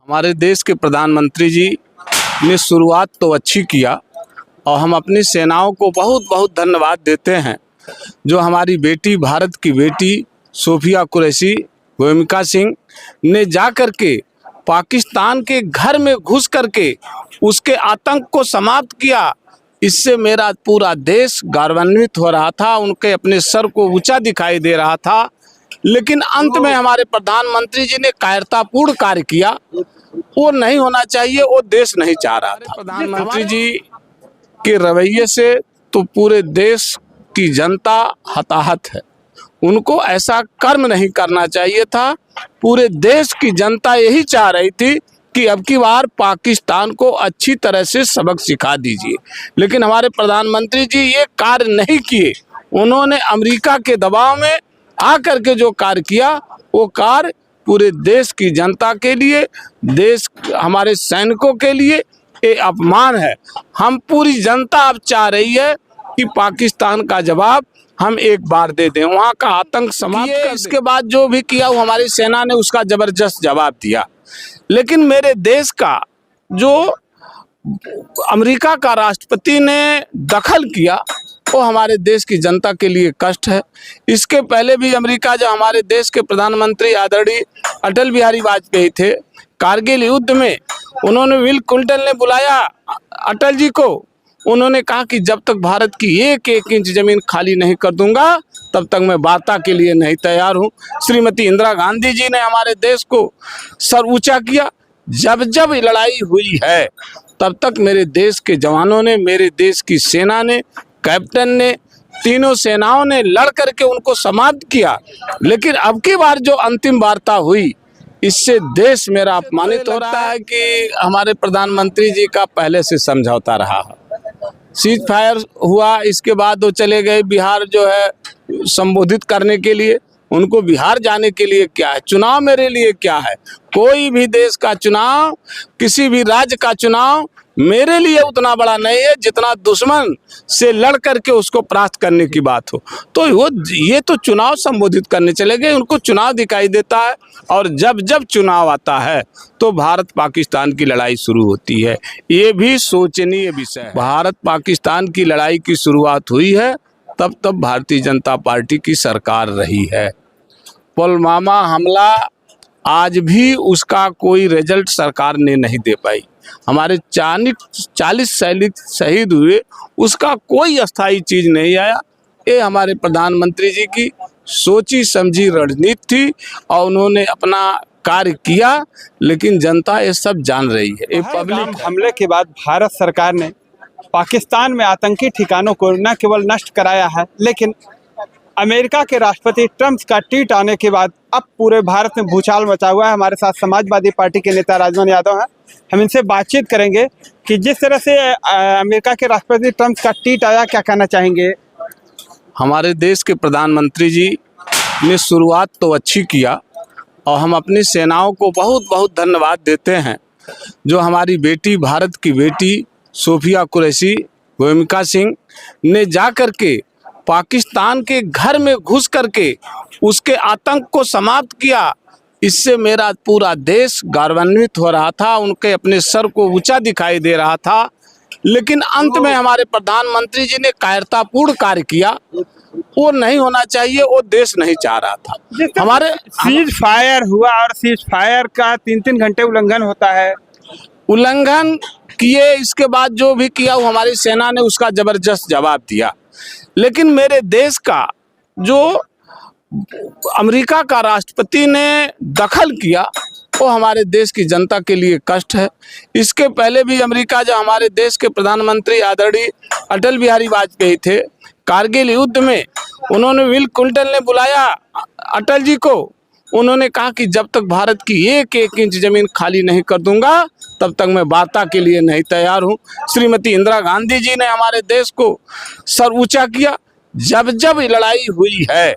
हमारे देश के प्रधानमंत्री जी ने शुरुआत तो अच्छी किया और हम अपनी सेनाओं को बहुत बहुत धन्यवाद देते हैं। जो हमारी बेटी, भारत की बेटी सोफिया कुरैशी, गोयमिका सिंह ने जा कर के पाकिस्तान के घर में घुस करके उसके आतंक को समाप्त किया। इससे मेरा पूरा देश गौरवान्वित हो रहा था, उनके अपने सर को ऊंचा दिखाई दे रहा था। लेकिन अंत में हमारे प्रधानमंत्री जी ने कायरतापूर्ण कार्य किया। वो नहीं होना चाहिए, वो देश नहीं चाह रहा था। प्रधानमंत्री जी के रवैये से तो पूरे देश की जनता हताहत है। उनको ऐसा कर्म नहीं करना चाहिए था। पूरे देश की जनता यही चाह रही थी कि अब की बार पाकिस्तान को अच्छी तरह से सबक सिखा दीजिए, लेकिन हमारे प्रधानमंत्री जी ये कार्य नहीं किए। उन्होंने अमेरिका के दबाव में आकर के जो कार्य किया, वो कार्य पूरे देश की जनता के लिए, देश हमारे सैनिकों के लिए ये अपमान है। हम पूरी जनता अब चाह रही है कि पाकिस्तान का जवाब हम एक बार दे दें, वहाँ का आतंक समाप्त कर दें। इसके बाद जो भी किया वो हमारी सेना ने उसका जबरदस्त जवाब दिया। लेकिन मेरे देश का जो अमेरिका का राष्ट्रपति ने दखल किया, वो हमारे देश की जनता के लिए कष्ट है। इसके पहले भी अमेरिका, जब हमारे देश के प्रधानमंत्री आदरणीय अटल बिहारी वाजपेयी थे, कारगिल युद्ध में उन्होंने बिल क्लिंटन ने बुलाया अटल जी को। उन्होंने कहा कि जब तक भारत की एक एक इंच जमीन खाली नहीं कर दूंगा, तब तक मैं वार्ता के लिए नहीं तैयार हूं। श्रीमती इंदिरा गांधी जी ने हमारे देश को सर ऊंचा किया। जब जब लड़ाई हुई है, तब तक मेरे देश के जवानों ने, मेरे देश की सेना ने, कैप्टन ने, तीनों सेनाओं ने लड़ करके उनको समाप्त किया। लेकिन अब की बार जो अंतिम वार्ता हुई, इससे देश मेरा अपमानित हो रहा है कि हमारे प्रधानमंत्री जी का पहले से समझौता रहा है। सीज फायर हुआ, इसके बाद वो चले गए बिहार जो है संबोधित करने के लिए। उनको बिहार जाने के लिए क्या है? चुनाव मेरे लिए क्या है? कोई भी देश का चुनाव, किसी भी राज्य का चुनाव मेरे लिए उतना बड़ा नहीं है जितना दुश्मन से लड़ करके उसको परास्त करने की बात हो। तो वो ये तो चुनाव संबोधित करने चले गए, उनको चुनाव दिखाई देता है। और जब जब चुनाव आता है तो भारत पाकिस्तान की लड़ाई शुरू होती है। ये भी सोचनीय विषय है। भारत पाकिस्तान की लड़ाई की शुरुआत हुई है तब भारतीय जनता पार्टी की सरकार रही है। पुलवामा हमला, आज भी उसका कोई रिजल्ट सरकार ने नहीं दे पाई। हमारे 40 सैनिक शहीद हुए, उसका कोई अस्थायी चीज नहीं आया। ये हमारे प्रधानमंत्री जी की सोची समझी रणनीति थी और उन्होंने अपना कार्य किया। लेकिन जनता ये सब जान रही है। ये पब्लिक हमले के बाद भारत सरकार ने पाकिस्तान में आतंकी ठिकानों को न केवल नष्ट कराया है, लेकिन अमेरिका के राष्ट्रपति ट्रंप का ट्वीट आने के बाद अब पूरे भारत में भूचाल मचा हुआ है। हमारे साथ समाजवादी पार्टी के नेता राजमन यादव हैं। हम इनसे बातचीत करेंगे कि जिस तरह से अमेरिका के राष्ट्रपति ट्रंप का ट्वीट आया, क्या कहना चाहेंगे? हमारे देश के प्रधानमंत्री जी ने शुरुआत तो अच्छी किया और हम अपनी सेनाओं को बहुत बहुत धन्यवाद देते हैं। जो हमारी बेटी, भारत की बेटी सोफिया कुरैशी, गोयमिका सिंह ने जा कर के पाकिस्तान के घर में घुस करके उसके आतंक को समाप्त किया। इससे मेरा पूरा देश गौरवान्वित हो रहा था, उनके अपने सर को ऊंचा दिखाई दे रहा था। लेकिन अंत में हमारे प्रधानमंत्री जी ने कायरतापूर्ण कार्य किया। वो नहीं होना चाहिए, वो देश नहीं चाह रहा था। हमारे सीज फायर हुआ और सीज फायर का 3-3 घंटे उल्लंघन होता है। उल्लंघन किए, इसके बाद जो भी किया वो हमारी सेना ने उसका जबरदस्त जवाब दिया। लेकिन मेरे देश का जो अमेरिका का राष्ट्रपति ने दखल किया, वो हमारे देश की जनता के लिए कष्ट है। इसके पहले भी अमेरिका, जब हमारे देश के प्रधानमंत्री आदरणीय अटल बिहारी वाजपेयी थे, कारगिल युद्ध में उन्होंने बिल क्लिंटन ने बुलाया अटल जी को। उन्होंने कहा कि जब तक भारत की एक एक इंच जमीन खाली नहीं कर दूंगा, तब तक मैं वार्ता के लिए नहीं तैयार हूं। श्रीमती इंदिरा गांधी जी ने हमारे देश को सर ऊंचा किया। जब जब लड़ाई हुई है,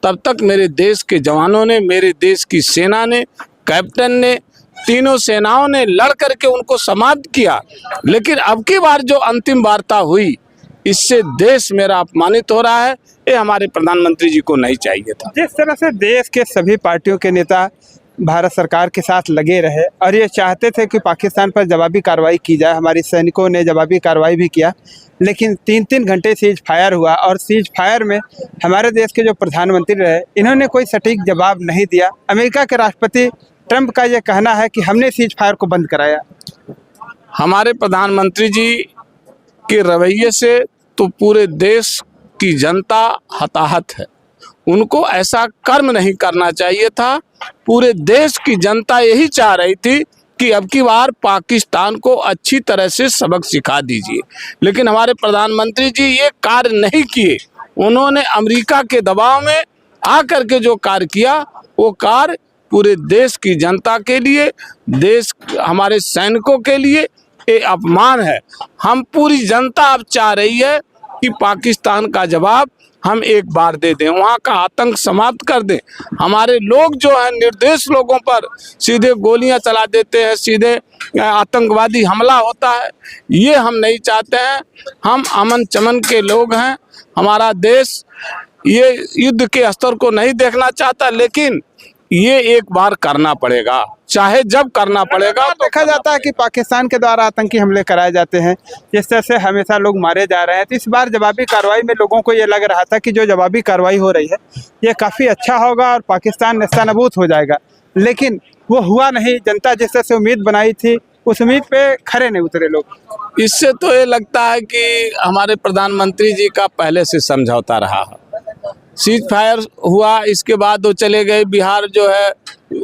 तब तक मेरे देश के जवानों ने, मेरे देश की सेना ने, कैप्टन ने, तीनों सेनाओं ने लड़ करके उनको समाप्त किया। लेकिन अब की बार जो अंतिम वार्ता हुई, इससे देश मेरा अपमानित हो रहा है। ये हमारे प्रधानमंत्री जी को नहीं चाहिए था। जिस तरह से देश के सभी पार्टियों के नेता भारत सरकार के साथ लगे रहे और ये चाहते थे कि पाकिस्तान पर जवाबी कार्रवाई की जाए। हमारे सैनिकों ने जवाबी कार्रवाई भी किया, लेकिन 3-3 घंटे सीज फायर हुआ और सीज फायर में हमारे देश के जो प्रधानमंत्री रहे, इन्होंने कोई सटीक जवाब नहीं दिया। अमेरिका के राष्ट्रपति ट्रंप का ये कहना है कि हमने सीज फायर को बंद कराया। हमारे प्रधानमंत्री जी के रवैये से तो पूरे देश की जनता हताहत है। उनको ऐसा कर्म नहीं करना चाहिए था। पूरे देश की जनता यही चाह रही थी कि अब की बार पाकिस्तान को अच्छी तरह से सबक सिखा दीजिए, लेकिन हमारे प्रधानमंत्री जी ये कार्य नहीं किए। उन्होंने अमेरिका के दबाव में आकर के जो कार्य किया, वो कार्य पूरे देश की जनता के लिए, देश हमारे सैनिकों के लिए ये अपमान है। हम पूरी जनता अब चाह रही है कि पाकिस्तान का जवाब हम एक बार दे दें, वहाँ का आतंक समाप्त कर दें। हमारे लोग जो हैं निर्दोष लोगों पर सीधे गोलियां चला देते हैं, सीधे आतंकवादी हमला होता है, ये हम नहीं चाहते हैं। हम अमन चमन के लोग हैं। हमारा देश ये युद्ध के स्तर को नहीं देखना चाहता, लेकिन ये एक बार करना पड़ेगा, चाहे जब करना पड़ेगा। तो देखा जाता है कि पाकिस्तान के द्वारा आतंकी हमले कराए जाते हैं, जिस तरह से हमेशा लोग मारे जा रहे हैं। तो इस बार जवाबी कार्रवाई में लोगों को ये लग रहा था कि जो जवाबी कार्रवाई हो रही है ये काफ़ी अच्छा होगा और पाकिस्तान नेस्तनाबूद हो जाएगा, लेकिन वो हुआ नहीं। जनता जिस तरह से उम्मीद बनाई थी, उस उम्मीद पे खरे नहीं उतरे लोग। इससे तो ये लगता है कि हमारे प्रधानमंत्री जी का पहले से समझौता रहा है। सीज फायर हुआ, इसके बाद वो चले गए बिहार जो है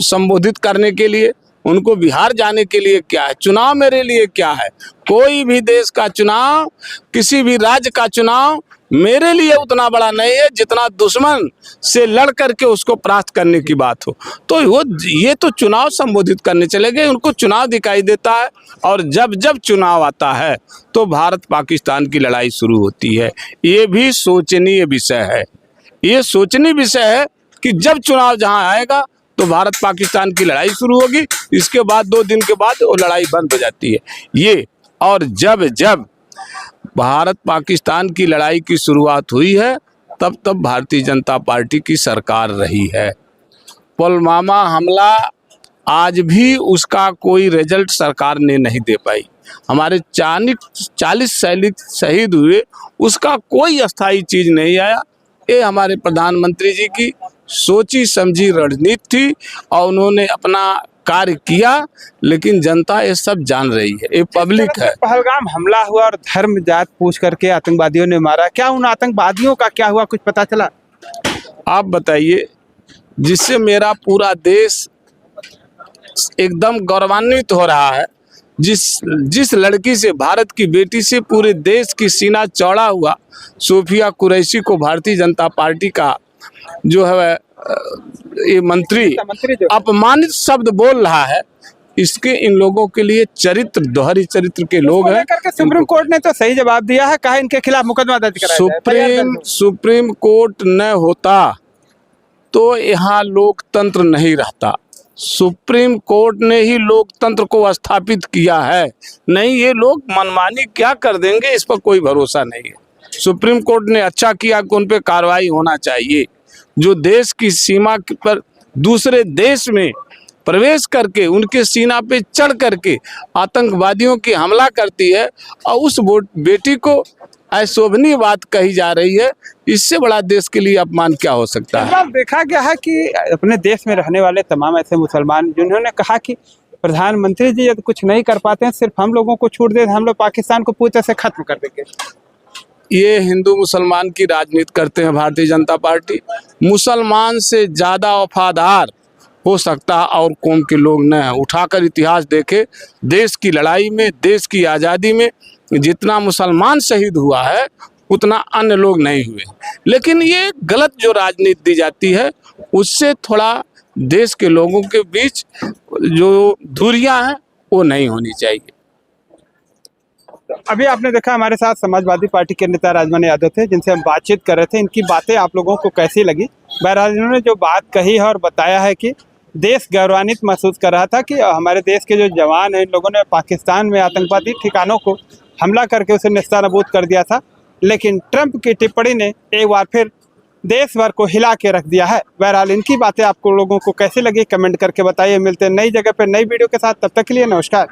संबोधित करने के लिए। उनको बिहार जाने के लिए क्या है? चुनाव मेरे लिए क्या है? कोई भी देश का चुनाव, किसी भी राज्य का चुनाव मेरे लिए उतना बड़ा नहीं है जितना दुश्मन से लड़ करके उसको परास्त करने की बात हो। तो वो ये तो चुनाव संबोधित करने चले गए, उनको चुनाव दिखाई देता है। और जब जब चुनाव आता है तो भारत पाकिस्तान की लड़ाई शुरू होती है। ये भी सोचनीय विषय है। ये सोचनीय विषय है कि जब चुनाव जहां आएगा तो भारत पाकिस्तान की लड़ाई शुरू होगी, इसके बाद 2 दिन के बाद वो लड़ाई बंद हो जाती है। ये और जब जब भारत पाकिस्तान की लड़ाई की शुरुआत हुई है, तब तब भारतीय जनता पार्टी की सरकार रही है। पुलवामा हमला आज भी उसका कोई रिजल्ट सरकार ने नहीं दे पाई। हमारे 40 सैनिक शहीद हुए, उसका कोई अस्थायी चीज नहीं आया। ये हमारे प्रधानमंत्री जी की सोची समझी रणनीति थी और उन्होंने अपना कार्य किया, लेकिन जनता ये सब जान रही है, ये पब्लिक है। पहलगाम हमला हुआ और धर्म जात पूछ करके आतंकवादियों ने मारा, क्या उन आतंकवादियों का क्या हुआ, कुछ पता चला? आप बताइए, जिससे मेरा पूरा देश एकदम गौरवान्वित हो रहा है। जिस लड़की से, भारत की बेटी से पूरे देश की सीना चौड़ा हुआ, सोफिया कुरैशी को भारतीय जनता पार्टी का जो है ये मंत्री अपमानित शब्द बोल रहा है। इसके इन लोगों के लिए चरित्र, दोहरी चरित्र के लोग हैं। सुप्रीम कोर्ट ने तो सही जवाब दिया है, कहा इनके खिलाफ मुकदमा दर्ज कराया जाए। सुप्रीम कोर्ट न होता तो यहाँ लोकतंत्र नहीं रहता। सुप्रीम कोर्ट ने ही लोकतंत्र को स्थापित किया है। नहीं, ये लोग मनमानी क्या कर देंगे, इस पर कोई भरोसा नहीं है। सुप्रीम कोर्ट ने अच्छा किया कि उन पर कार्रवाई होना चाहिए। जो देश की सीमा पर दूसरे देश में प्रवेश करके उनके सीना पे चढ़ करके आतंकवादियों की हमला करती है और उस बेटी को अशोभनीय बात कही जा रही है, इससे बड़ा देश के लिए अपमान क्या हो सकता है? देखा गया है कि अपने देश में रहने वाले तमाम ऐसे मुसलमान जिन्होंने कहा कि प्रधानमंत्री जी यदि कुछ नहीं कर पाते हैं, सिर्फ हम लोगों को छूट दे, हम लोग पाकिस्तान को पूरी तरह से खत्म कर देंगे। ये हिंदू मुसलमान की राजनीति करते हैं भारतीय जनता पार्टी। मुसलमान से ज़्यादा वफादार हो सकता है और कौम के लोग न हैं। उठाकर इतिहास देखे, देश की लड़ाई में, देश की आज़ादी में जितना मुसलमान शहीद हुआ है उतना अन्य लोग नहीं हुए। लेकिन ये गलत जो राजनीति दी जाती है, उससे थोड़ा देश के लोगों के बीच जो दूरियां हैं वो नहीं होनी चाहिए। अभी आपने देखा हमारे साथ समाजवादी पार्टी के नेता राजमान यादव थे, जिनसे हम बातचीत कर रहे थे। इनकी बातें आप लोगों को कैसी लगी? बहरहाल इन्होंने जो बात कही है और बताया है कि देश गौरवान्वित महसूस कर रहा था कि हमारे देश के जो जवान हैं, इन लोगों ने पाकिस्तान में आतंकवादी ठिकानों को हमला करके उसे नेस्तनाबूद कर दिया था। लेकिन ट्रंप की टिप्पणी ने एक बार फिर देश भर को हिला के रख दिया है। बहरहाल इनकी बातें आपको लोगों को कैसे लगी कमेंट करके बताइए। मिलते हैं नई जगह पर नई वीडियो के साथ, तब तक के लिए नमस्कार।